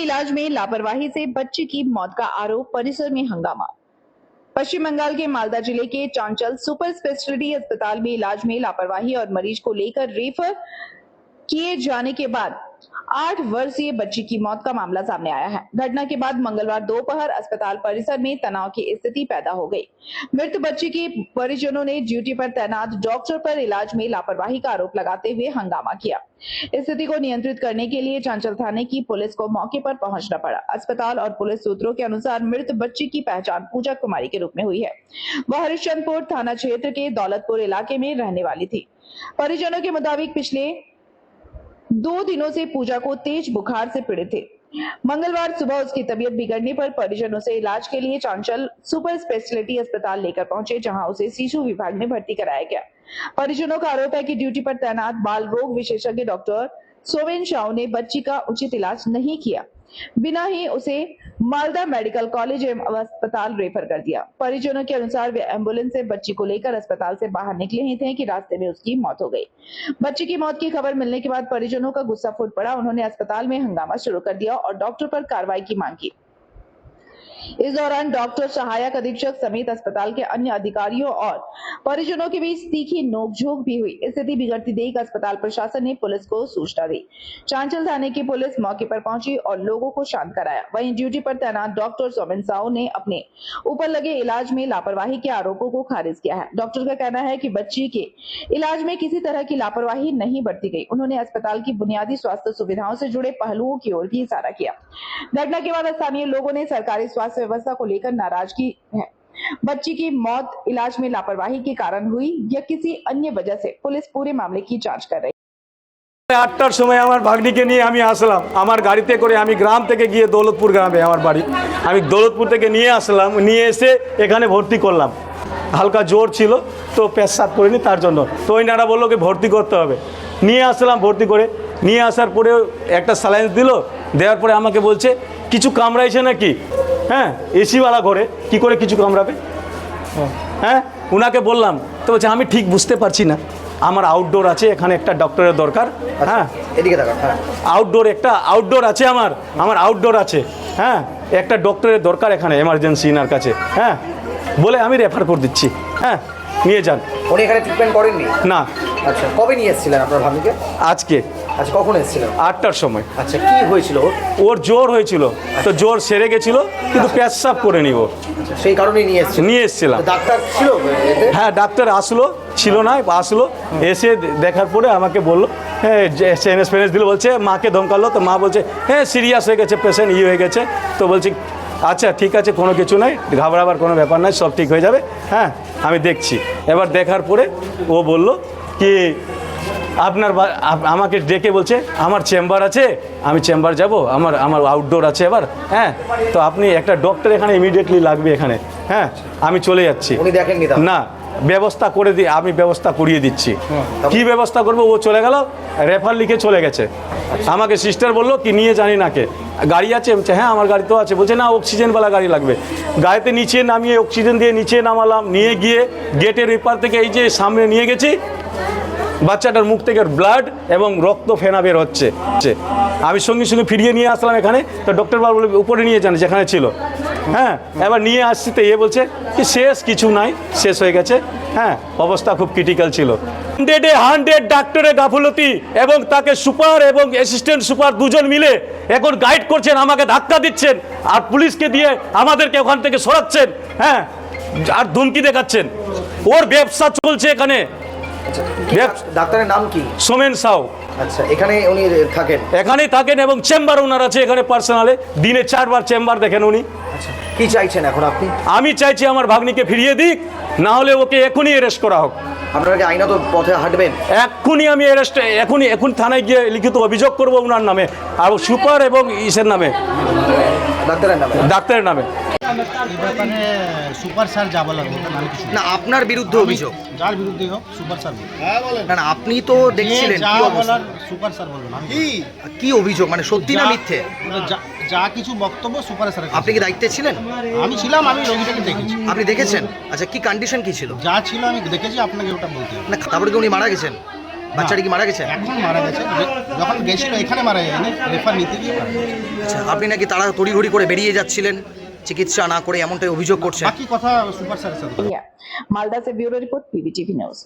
इलाज में लापरवाही से बच्ची की मौत का आरोप, परिसर में हंगामा। पश्चिम बंगाल के मालदा जिले के चांचल सुपर स्पेशलिटी अस्पताल में इलाज में लापरवाही और मरीज को लेकर रेफर किए जाने के बाद 8 वर्षीय बच्ची की मौत का मामला सामने आया है। घटना के बाद मंगलवार दोपहर अस्पताल परिसर में तनाव की स्थिति पैदा हो गई। मृत बच्ची के परिजनों ने ड्यूटी पर तैनात डॉक्टर पर इलाज में लापरवाही का आरोप लगाते हुए हंगामा किया। स्थिति को नियंत्रित करने के लिए चांचल थाने की पुलिस को मौके पर पहुंचना पड़ा। अस्पताल और पुलिस सूत्रों के अनुसार मृत बच्ची की पहचान पूजा कुमारी के रूप में हुई है। वह हरिश्चंद्रपुर थाना क्षेत्र के दौलतपुर इलाके में रहने वाली थी। परिजनों के मुताबिक पिछले 2 दिनों से पूजा को तेज बुखार से पीड़ित थे। मंगलवार सुबह उसकी तबीयत बिगड़ने पर परिजन उसे इलाज के लिए चांचल सुपर स्पेशलिटी अस्पताल लेकर पहुंचे, जहां उसे शिशु विभाग में भर्ती कराया गया। परिजनों का आरोप है कि ड्यूटी पर तैनात बाल रोग विशेषज्ञ डॉक्टर सोवेन शाह ने बच्ची का उचित इलाज नहीं किया, बिना ही उसे मालदा मेडिकल कॉलेज एवं अस्पताल रेफर कर दिया। परिजनों के अनुसार वे एम्बुलेंस से बच्ची को लेकर अस्पताल से बाहर निकले ही थे कि रास्ते में उसकी मौत हो गई। बच्ची की मौत की खबर मिलने के बाद परिजनों का गुस्सा फूट पड़ा। उन्होंने अस्पताल में हंगामा शुरू कर दिया और डॉक्टर पर कार्रवाई की मांग की। इस दौरान डॉक्टर, सहायक अधीक्षक समेत अस्पताल के अन्य अधिकारियों और परिजनों के बीच तीखी नोकझोंक भी हुई। स्थिति बिगड़ती देख अस्पताल प्रशासन ने पुलिस को सूचना दी। चांचल थाने की पुलिस मौके पर पहुंची और लोगों को शांत कराया। वहीं ड्यूटी पर तैनात डॉक्टर सोमेन साहू ने अपने ऊपर लगे इलाज में लापरवाही के आरोपों को खारिज किया है। डॉक्टर का कहना है कि बच्ची के इलाज में किसी तरह की लापरवाही नहीं बरती गई। उन्होंने अस्पताल की बुनियादी स्वास्थ्य सुविधाओं से जुड़े पहलुओं की ओर भी इशारा किया। घटना के बाद स्थानीय लोगों ने सरकारी स्वास्थ्य व्यवस्था को लेकर नाराजगी है। बच्ची की मौत इलाज में लापरवाही के कारण हुई या किसी अन्य वजह से, पुलिस पूरे मामले की जांच कर रही है। 8টার সময় আমার ভাগ্নিকে নিয়ে আমি আসলাম। আমার গাড়িতে করে আমি গ্রাম থেকে গিয়ে দৌলতপুর গ্রামে আমার বাড়ি, আমি দৌলতপুর থেকে নিয়ে আসলাম। নিয়ে এসে এখানে ভর্তি করলাম। হালকা জ্বর ছিল তো পেশাব করিনি, তার জন্য তো ওই নারা বললো কি ভর্তি করতে হবে। নিয়ে আসলাম, ভর্তি করে নিয়ে আসার পরে একটা স্যালাইন দিল। দেওয়ার পরে আমাকে বলছে কিছু কামড়াইছে নাকি। হ্যাঁ, এসিওয়ালা ঘরে কী করে কিছু কামড়াবে। হ্যাঁ, ওনাকে বললাম তো বলছে আমি ঠিক বুঝতে পারছি না, আমার আউটডোর আছে, এখানে একটা ডক্টরের দরকার। হ্যাঁ, এদিকে তাকান। হ্যাঁ, আউটডোর আছে, আমার আউটডোর আছে। হ্যাঁ, একটা ডক্টরের দরকার এখানে এমার্জেন্সি এনার কাছে। হ্যাঁ, বলে আমি রেফার করে দিচ্ছি। হ্যাঁ, নিয়ে যান। উনি এখানে ট্রিটমেন্ট করেননি? না। আচ্ছা, কবে নিয়ে এসেছিলেন আপনার ভাবিকে? আজকে। আচ্ছা, কখন এসেছিলেন? 8টার সময়। আচ্ছা, কি হয়েছিল ওর জ্বর হয়েছিল, তো জ্বর সেরে গেছিল কিন্তু পেশাব করে নিব, সেই কারণেই নিয়ে এসেছিলাম। ডাক্তার ছিল এতে? হ্যাঁ, ডাক্তার আসলো, ছিল না, আসলো। এসে দেখার পরে আমাকে বললো, হ্যাঁ সেনেস ফেনেস দিল, বলছে মাকে ধমকালো। তো মা বলছে হ্যাঁ সিরিয়াস হয়ে গেছে, পেশেন্ট হয়ে গেছে। তো বলছি আচ্ছা ঠিক আছে, কোনো কিছু নাই, ঘাবড়াবার কোনো ব্যাপার নাই, সব ঠিক হয়ে যাবে। হ্যাঁ, আমি দেখছি। এবার দেখার পরে ও বলল কি আপনার আমাকে ডেকে বলছে আমার চেম্বার আছে, আমি চেম্বার যাব, আমার আউটডোর আছে এবার। হ্যাঁ, তো আপনি একটা ডক্টর এখানে ইমিডিয়েটলি লাগবে এখানে। হ্যাঁ, আমি চলে যাচ্ছি। উনি দেখেননি? না, ব্যবস্থা করে দিই, আমি ব্যবস্থা করিয়ে দিচ্ছি। কি ব্যবস্থা করবো? ও চলে গেল, রেফার লিখে চলে গেছে। আমাকে সিস্টার বললো কি নিয়ে জানি নাকে গাড়ি আছে। হ্যাঁ, আমার গাড়ি তো আছে। বলছে না, অক্সিজেনওয়ালা গাড়ি লাগবে। গাড়িতে নিচে নামিয়ে অক্সিজেন দিয়ে নিচে নামালাম, নিয়ে গিয়ে গেটের এপার থেকে এই যে সামনে নিয়ে গেছি। বাচ্চাটার মুখ থেকে ব্লাড এবং রক্ত ফেনা বের হচ্ছে। আমি সঙ্গে সঙ্গে ফিরিয়ে নিয়ে আসলাম এখানে। তো ডক্টর বাবু উপরে নিয়ে যান যেখানে ছিল। হ্যাঁ, এবার নিয়ে আসছি তো এ বলছে কি শেষ, কিছু নাই, শেষ হয়ে গেছে। হ্যাঁ, অবস্থা খুব ক্রিটিক্যাল ছিল। 100 ডাক্তারের গাফলতি এবং তাকে সুপার এবং অ্যাসিস্ট্যান্ট সুপার দুজন মিলে এখন গাইড করছেন, আমাকে ধাক্কা দিচ্ছেন আর পুলিশকে দিয়ে আমাদেরকে ওখান থেকে সরাচ্ছেন। হ্যাঁ, আর ধমকি দেখাচ্ছেন। ওর ব্যবসা চলছে এখানে। ডাক্তারের নাম কি? সোমেন সাউ। আচ্ছা, এখানে উনি থাকেন? এখানেই থাকেন এবং চেম্বার ওনার আছে এখানে পার্সোনালে, দিনে 4 বার চেম্বার দেখেন উনি। আচ্ছা, কি চাইছেন এখন আপনি? আমি চাইছি আমার ভাগ্নিকে ফিরিয়ে দিক, না হলে ওকে এখনই অ্যারেস্ট করা হোক। আপনারা কি আইনত পথে হাঁটবেন? এখনই আমি অ্যারেস্ট, এখন থানায় গিয়ে লিখিত অভিযোগ করবো ওনার নামে আর সুপার এবং ইসের নামে, ডাক্তারের নামে। সুপার স্যার যা বলার না, আপনার বিরুদ্ধে অভিযোগ? যার বিরুদ্ধে হোক সুপার স্যার বলবেন। না না, আপনি তো দেখছিলেন, যা বলার সুপার স্যার বলবেন। কি অভিযোগ, মানে সত্যি না মিথ্যে? যা কিছু বক্তব্য সুপার স্যার। আপনি কি দায়িত্বে ছিলেন? আমি ছিলাম, আমি রোগীটাকে দেখেছি। আপনি দেখেছেন? আচ্ছা, কি কন্ডিশন কি ছিল? যা ছিল আমি দেখেছি, আপনাকে ওটা বলতে হবে না। তারপরে কি উনি মারা গেছেন? বাচ্চাটি কি মারা গেছে? এখন মারা গেছে, যখন গেছিল এখানে মারা যায়নি, রেফার নিতে গিয়ে মারা গেছে। আচ্ছা, আপনি নাকি তারা তড়িঘড়ি করে বেরিয়ে যাচ্ছিলেন চিকিৎসা না করে, এমনটাই অভিযোগ করছেন। বাকি কথা সুপার স্যারের সাথে। मालदा से ब्यूरो रिपोर्ट पीबीटीवी न्यूज।